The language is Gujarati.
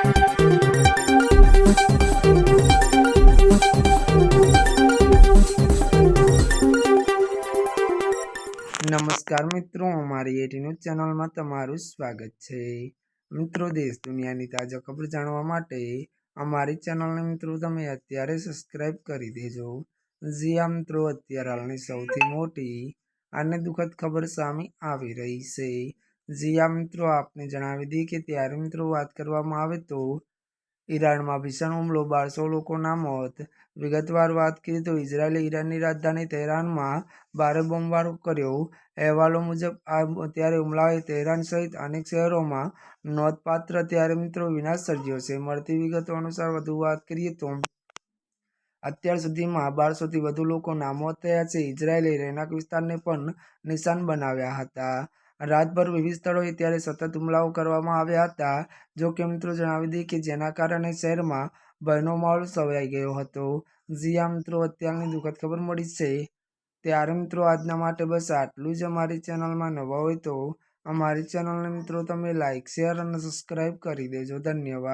નમસ્કાર મિત્રો, અમારી એટી ન્યૂઝ ચેનલમાં તમારું સ્વાગત છે। મિત્રો, દેશ દુનિયાની તાજા ખબર જાણવા માટે અમારી ચેનલને મિત્રો તમે અત્યારે સબસ્ક્રાઇબ કરી દેજો। જ્યાં મિત્રો અત્યારે હાલની સૌથી મોટી અને દુઃખદ ખબર સામે આવી રહી છે। જ્યાં મિત્રો આપને જણાવી દઈએ કે ત્યારે મિત્રો વાત કરવામાં આવે તો ઈરાનમાં ભીષણ હુમલો, 1200 લોકોના મોત। વિગતવાર વાત કરીએ તો ઇઝરાયેલે ઈરાનની રાજધાની તેહરાનમાં ભારે બોમ્બમારો કર્યો। અહેવાલો મુજબ ત્યારે હુમલાઓએ તેહરાન સહિત અનેક શહેરોમાં નોંધપાત્ર ત્યારે મિત્રો વિનાશ સર્જ્યો છે। મળતી વિગતો અનુસાર વધુ વાત કરીએ તો અત્યાર સુધીમાં 1200થી વધુ લોકોના મોત થયા છે। ઇઝરાયેલે રહેણાંક વિસ્તારને પણ નિશાન બનાવ્યા હતા। રાતભર વિવિધ સ્થળોએ ત્યારે સતત હુમલાઓ કરવામાં આવ્યા હતા। જો કે મિત્રો જણાવી દઈએ કે જેના કારણે શહેરમાં ભયનો માહોલ છવાઈ ગયો હતો। જ્યાં મિત્રો અત્યારની દુઃખદ ખબર મળી છે। ત્યારે મિત્રો આજના માટે બસ આટલું જ। અમારી ચેનલમાં નવા હોય તો અમારી ચેનલને મિત્રો તમે લાઇક, શેર અને સબસ્ક્રાઇબ કરી દેજો। ધન્યવાદ।